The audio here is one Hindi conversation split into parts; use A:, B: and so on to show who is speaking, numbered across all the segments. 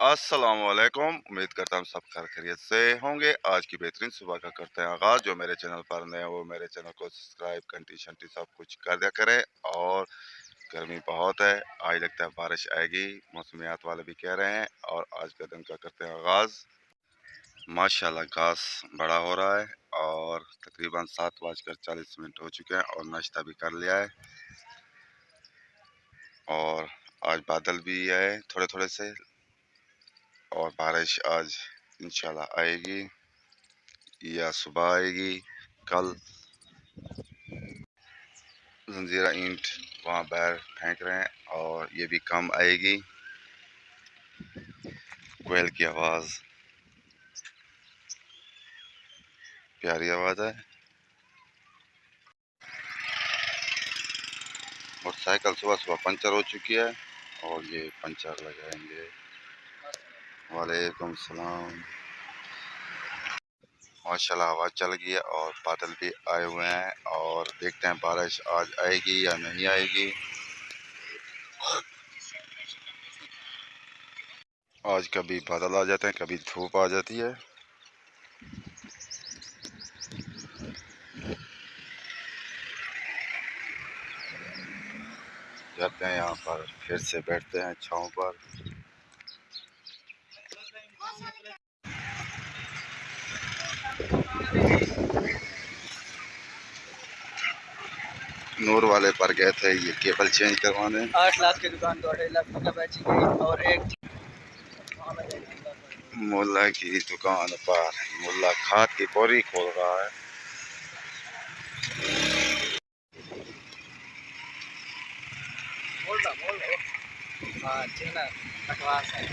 A: अस्सलामुअलैकुम। उम्मीद करता हूँ सब खैर खैरियत से होंगे। आज की बेहतरीन सुबह का करते हैं आगाज़। जो मेरे चैनल पर नए हैं वो मेरे चैनल को सब्सक्राइब घंटी शंटी सब कुछ कर दिया करें। और गर्मी बहुत है, आज लगता है बारिश आएगी, मौसमियात वाले भी कह रहे हैं। और आज का दिन का करते हैं आगाज़। माशाल्लाह घास बड़ा हो रहा है और तकरीबन 7:40 हो चुके हैं और नाश्ता भी कर लिया है। और आज बादल भी है थोड़े थोड़े से और बारिश आज इंशाल्लाह आएगी या सुबह आएगी। कल जंजीरा ईंट वहाँ बाहर फेंक रहे हैं और ये भी कम आएगी। कोयल की आवाज़, प्यारी आवाज़ है। मोटरसाइकिल सुबह सुबह पंचर हो चुकी है और ये पंचर लगाएंगे। वालेकुम सलाम। माशाल्लाह हवा चल गई है और बादल भी आए हुए हैं और देखते हैं बारिश आज आएगी या नहीं आएगी। आज कभी बादल आ जाते हैं, कभी धूप आ जाती है। जाते हैं यहाँ पर, फिर से बैठते हैं छाँव पर। नूर वाले पर गए थे ये केबल चेंज करवाने।
B: 8 लाख की दुकान तो 2.5 लाख का बेची गई और एक
A: मुल्ला की दुकान पर मुल्ला खाद की बोरी खोल रहा है।
B: बकवास है,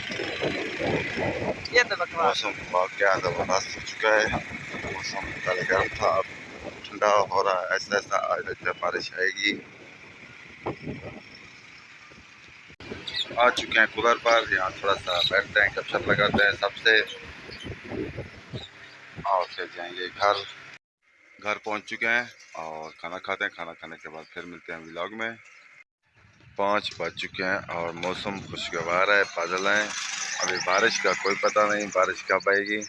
B: ये तो बकवास।
A: मौसम क्या ज़बरदस्त हो चुका है। मौसम कल गर्म था, अब ठंडा हो रहा है ऐसा ऐसा। आज लगता है बारिश आएगी। आ चुके हैं कूलर पर, यहाँ थोड़ा सा बैठते हैं, गपशप लगाते हैं सबसे और फिर जाएंगे घर। घर पहुँच चुके हैं और खाना खाते हैं। खाना खाने के बाद फिर मिलते हैं व्लॉग में। 5 बज चुके हैं और मौसम खुशगवार है, बादल हैं। अभी बारिश का कोई पता नहीं, बारिश कब आएगी।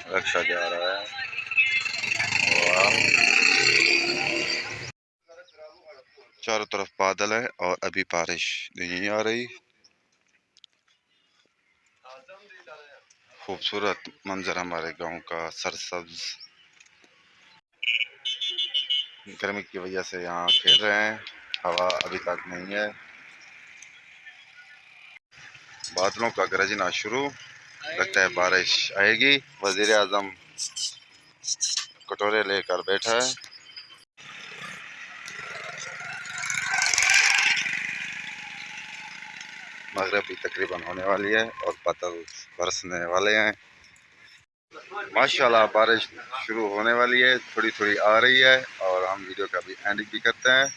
A: रक्षा जा रहा है। चारों तरफ बादल है और अभी बारिश नहीं आ रही। खूबसूरत मंजर हमारे गांव का, सरसब्ज। गर्मी की वजह से यहाँ खेल रहे हैं, हवा अभी तक नहीं है। बादलों का गरजना शुरू, लगता है बारिश आएगी। वजीर आजम कटोरे लेकर बैठा है। मगरिब भी तकरीबन होने वाली है और बादल बरसने वाले हैं। माशाल्लाह बारिश शुरू होने वाली है, थोड़ी थोड़ी आ रही है और हम वीडियो का भी एंड भी करते हैं।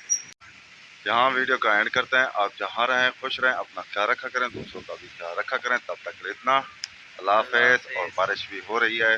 A: यहाँ वीडियो का एंड करते हैं। आप जहाँ रहें खुश रहें, अपना ख्याल रखा करें, दूसरों का भी ख्याल रखा करें। तब तक इतना, अल्लाह हाफ़िज़। और बारिश भी हो रही है।